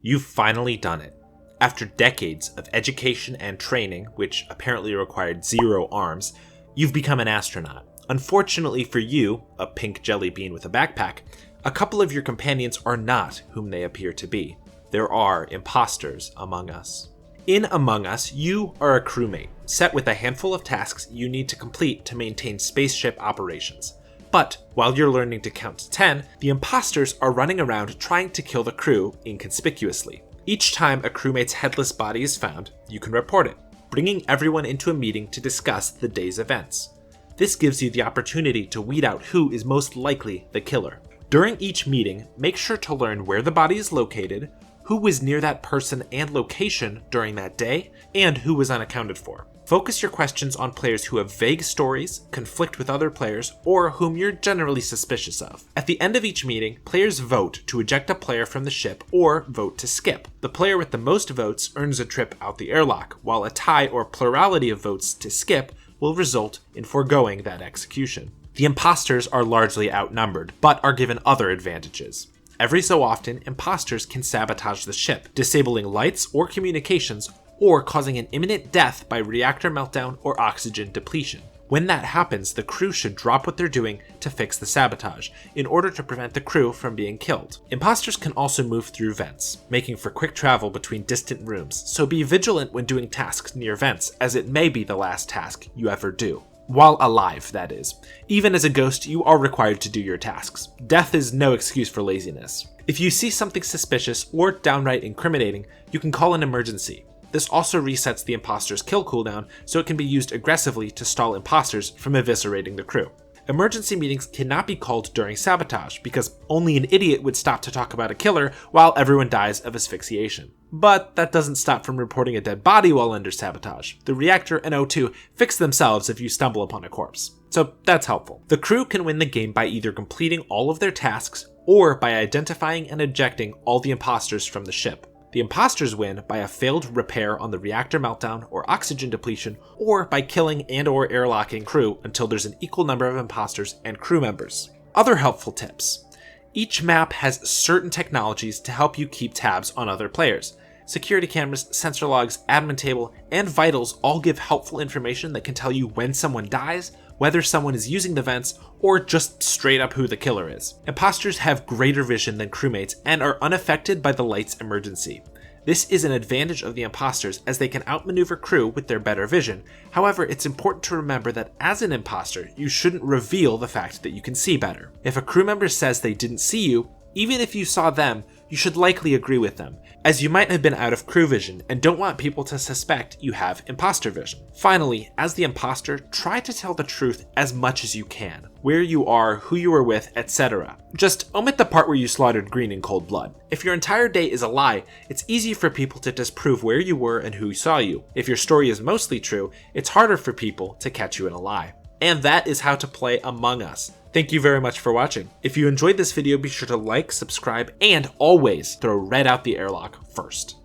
You've finally done it. After decades of education and training, which apparently required 0 arms, you've become an astronaut. Unfortunately for you, a pink jelly bean with a backpack, a couple of your companions are not whom they appear to be. There are imposters among us. In Among Us, you are a crewmate, set with a handful of tasks you need to complete to maintain spaceship operations. But while you're learning to count to 10, the imposters are running around trying to kill the crew inconspicuously. Each time a crewmate's headless body is found, you can report it, bringing everyone into a meeting to discuss the day's events. This gives you the opportunity to weed out who is most likely the killer. During each meeting, make sure to learn where the body is located, who was near that person and location during that day, and who was unaccounted for. Focus your questions on players who have vague stories, conflict with other players, or whom you're generally suspicious of. At the end of each meeting, players vote to eject a player from the ship or vote to skip. The player with the most votes earns a trip out the airlock, while a tie or plurality of votes to skip will result in foregoing that execution. The imposters are largely outnumbered, but are given other advantages. Every so often, imposters can sabotage the ship, disabling lights or communications, or causing an imminent death by reactor meltdown or oxygen depletion. When that happens, the crew should drop what they're doing to fix the sabotage, in order to prevent the crew from being killed. Imposters can also move through vents, making for quick travel between distant rooms, so be vigilant when doing tasks near vents, as it may be the last task you ever do. While alive, that is. Even as a ghost, you are required to do your tasks. Death is no excuse for laziness. If you see something suspicious or downright incriminating, you can call an emergency. This also resets the imposter's kill cooldown, so it can be used aggressively to stall imposters from eviscerating the crew. Emergency meetings cannot be called during sabotage, because only an idiot would stop to talk about a killer while everyone dies of asphyxiation. But that doesn't stop from reporting a dead body while under sabotage. The reactor and O2 fix themselves if you stumble upon a corpse. So that's helpful. The crew can win the game by either completing all of their tasks, or by identifying and ejecting all the imposters from the ship. The imposters win by a failed repair on the reactor meltdown or oxygen depletion, or by killing and or airlocking crew until there's an equal number of imposters and crew members. Other helpful tips. Each map has certain technologies to help you keep tabs on other players. Security cameras, sensor logs, admin table, and vitals all give helpful information that can tell you when someone dies, whether someone is using the vents, or just straight up who the killer is. Imposters have greater vision than crewmates and are unaffected by the light's emergency. This is an advantage of the imposters, as they can outmaneuver crew with their better vision. However, it's important to remember that as an imposter, you shouldn't reveal the fact that you can see better. If a crew member says they didn't see you, even if you saw them, you should likely agree with them, as you might have been out of crew vision and don't want people to suspect you have imposter vision. Finally, as the imposter, try to tell the truth as much as you can. Where you are, who you were with, etc. Just omit the part where you slaughtered Green in cold blood. If your entire day is a lie, it's easy for people to disprove where you were and who saw you. If your story is mostly true, it's harder for people to catch you in a lie. And that is how to play Among Us. Thank you very much for watching. If you enjoyed this video, be sure to like, subscribe, and always throw red out the airlock first.